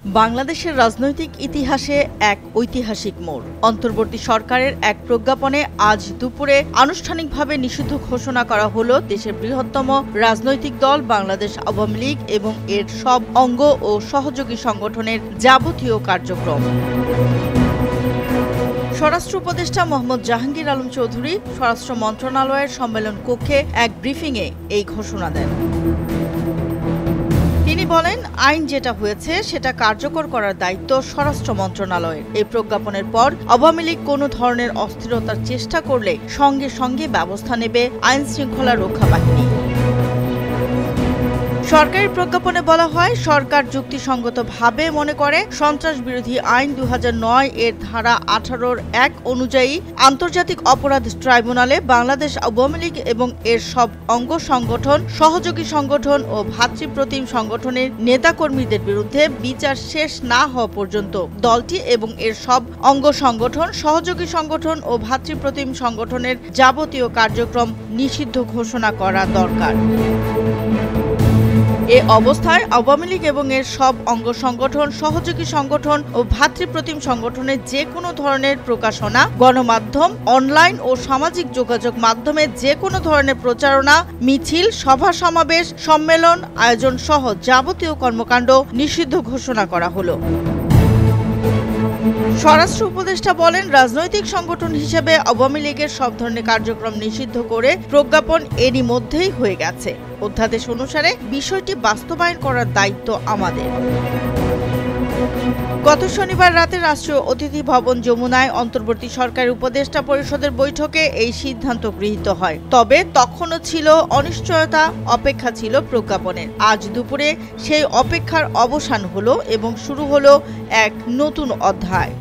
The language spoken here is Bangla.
বাংলাদেশের রাজনৈতিক ইতিহাসে এক ঐতিহাসিক মোড়। অন্তর্বর্তী সরকারের এক প্রজ্ঞাপনে আজ দুপুরে আনুষ্ঠানিকভাবে নিষিদ্ধ ঘোষণা করা হলো দেশের বৃহত্তম রাজনৈতিক দল বাংলাদেশ আওয়ামী লীগ এবং এর সব অঙ্গ ও সহযোগী সংগঠনের যাবতীয় কার্যক্রম। স্বরাষ্ট্র উপদেষ্টা মোহাম্মদ জাহাঙ্গীর আলম চৌধুরী স্বরাষ্ট্র মন্ত্রণালয়ের সম্মেলন কক্ষে এক ব্রিফিংয়ে এই ঘোষণা দেন। তিনি বলেন, আইন যেটা হয়েছে সেটা কার্যকর করার দায়িত্ব স্বরাষ্ট্র মন্ত্রণালয়ের। এই প্রজ্ঞাপনের পর আওয়ামী লীগ কোনো ধরনের অস্থিরতার চেষ্টা করলে সঙ্গে সঙ্গে ব্যবস্থা নেবে আইন শৃঙ্খলা রক্ষা বাহিনী। সরকারি প্রজ্ঞাপনে বলা হয়, সরকার যুক্তিসঙ্গতভাবে মনে করে সন্ত্রাস বিরোধী আইন ২০০৯ এর ধারা ১৮-র ১ অনুযায়ী আন্তর্জাতিক অপরাধ ট্রাইব্যুনালে বাংলাদেশ আওয়ামী লীগ এবং এর সব অঙ্গ সংগঠন, সহযোগী সংগঠন ও ভ্রাতৃপ্রতিম সংগঠনের নেতাকর্মীদের বিরুদ্ধে বিচার শেষ না হওয়া পর্যন্ত দলটি এবং এর সব অঙ্গ সংগঠন, সহযোগী সংগঠন ও ভ্রাতৃপ্রতিম সংগঠনের যাবতীয় কার্যক্রম নিষিদ্ধ ঘোষণা করা দরকার। এ অবস্থায় আওয়ামী লীগ এবং এর সব অঙ্গ সংগঠন, সহযোগী সংগঠন ও ভ্রাতৃপ্রতিম সংগঠনের যে কোনো ধরনের প্রকাশনা, গণমাধ্যম, অনলাইন ও সামাজিক যোগাযোগ মাধ্যমে যে কোনো ধরনের প্রচারণা, মিছিল, সভা সমাবেশ, সম্মেলন আয়োজন সহ যাবতীয় কর্মকাণ্ড নিষিদ্ধ ঘোষণা করা হলো। স্বরাষ্ট্র উপদেষ্টা বলেন, রাজনৈতিক সংগঠন হিসেবে আওয়ামী লীগের সব ধরনের কার্যক্রম নিষিদ্ধ করে প্রজ্ঞাপন এরই মধ্যেই হয়ে গেছে। অধ্যাদেশ অনুসারে বিষয়টি বাস্তবায়ন করার দায়িত্ব আমাদের। গত শনিবার রাতে রাষ্ট্রীয় অতিথি ভবন যমুনায় অন্তর্বর্তী সরকারের উপদেষ্টা পরিষদের বৈঠকে এই সিদ্ধান্ত গৃহীত হয়। তবে তখনও ছিল অনিশ্চয়তা, অপেক্ষা ছিল প্রজ্ঞাপনের। আজ দুপুরে সেই অপেক্ষার অবসান হলো এবং শুরু হলো এক নতুন অধ্যায়।